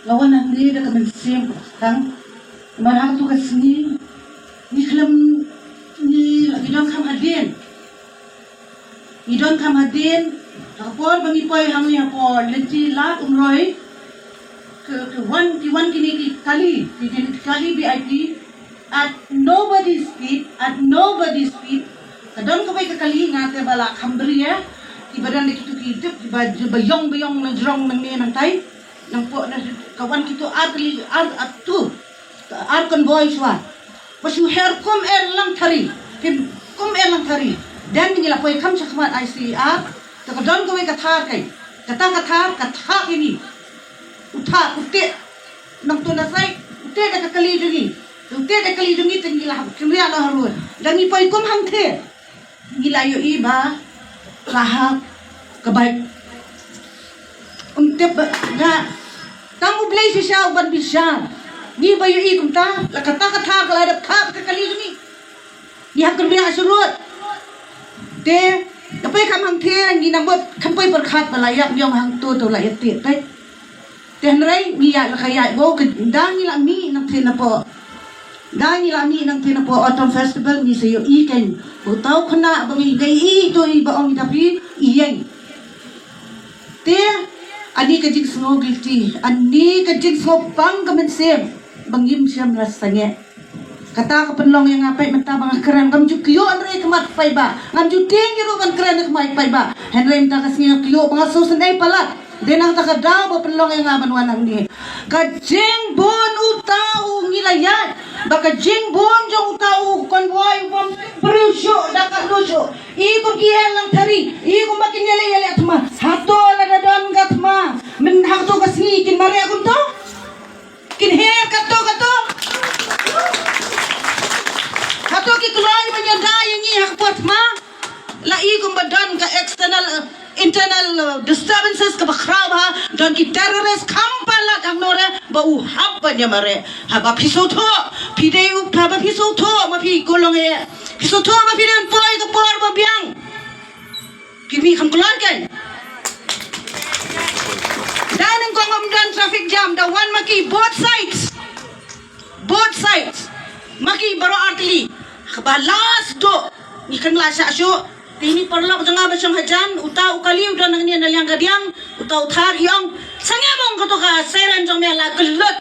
lawan ni dah kemensim tang mana tu kasni ni kelam ni idon kam hadin kapor bagi poi hangi kapor lenti lat umroi ke wan kini kali VIP at nobody's speed kadon ko bay kakali ngate bala khambri ya ibadan dikitu kidip bayong na jrong nang ni nang tai nang po na kawan kito at convoy swa pasu her kum lang thari dan nila poy kam sa khamat ICR ta kadon ko bay kathar kai kathar ini utha utte nang to na sai utte da kakali dungi tingila kimria la harun dan ni poy kum hang the gilayo iba lahap kabaik untep na tamu blay siya uban bisya ni bayo ikum ta lakata kaladap ka kakali dungi ni hakon biya asurut te kapay kamang the ni nabot kampay perkhat balayak yong hang to layat te tay tenray niya lakaya go dangi la mi nang tinapo autumn festival ni sayo iken utaw kana bangi gai ito ibaong tapi iyeng te ani ka jig smo guilty ani ka jig smo pang kamensem bangim siyam rasanya kata ka penlong yang apai mata bang keren kam ju kyo andre kemat pai ba ngam ju ting ro kan keren kemai pai ba henrem ta kasnya kyo bang so senai palat denang ta ka daw penlong yang aban wanang ni ka jing bon utaw nilayat baka jing bon jong utaw konvoy bom perusyo dakat lusyo iko kiel lang thari iko makin yele atma hato la dadon gatma men hakto kasni kin mare akun to kin her kato hato ki kulay manyada yangi hakpot ma la iko badan ka internal disturbances ka bakrab ha don ki terrorist kampala ang nore ba uhab nya mare haba pisoto pideu haba pisoto ma pi golong e pisoto ma pi den poi ka por ba biang kimi kam kulan kan dan ang kongom dan traffic jam the one maki both sides maki baro artili ba last do ni kan la sa syo tini perlok janga ba syang hajan utau kali udah nang ni nalyang gadiang utau thar yong sangemong ko to ka seren jong me la gelut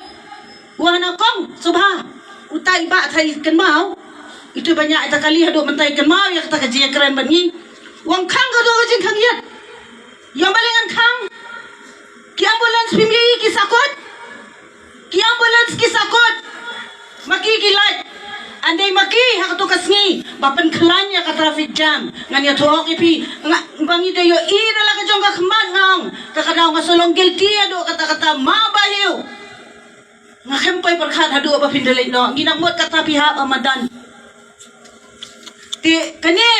wana kong subha utai ba thai kan mau itu banyak ita kali hado mentai kan mau ya kata kaji keren bani wang khang ko do jing khang yat yang balengan khang ki ambulance pimi ki sakot maki gilat andai maki hak tu kasngi bapen kelanya ka traffic jam nganya tuok ipi bangi dayo ira la ka jong ka khmat ngong kakadaw nga solong guilty ado kata ma bahiw nga kempay perkhat hado ba pindalit no ginamot kata pihak amadan ti kani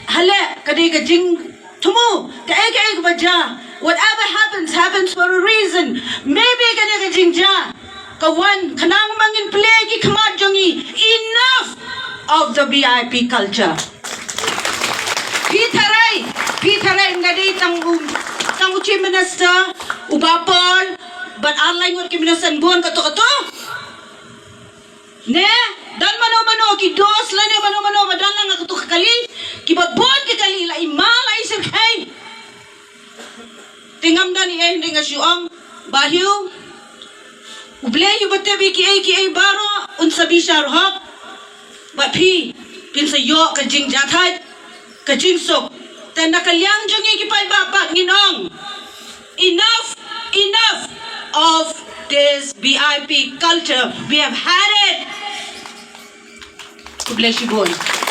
hale kadai ka jing tumu kae baja whatever happens for a reason maybe kani ka jing ja kawan kanang mangin plegi khamat jongi enough of the VIP culture Pitaray ngadi tang chief minister ubapol but online ngot kiminusan bon kato ne dan mano ki dos la ne mano badan lang kato kali ki babon ki kali la imala isir kay tingam dani hindi nga syuang bahiw ublay yu bate ki baro unsabi syarhak but pinsa yo ka jing jathat ka jing sok ten nakalyang jongi ki pay bapak nginong enough of this VIP culture we have had it. God bless you boys.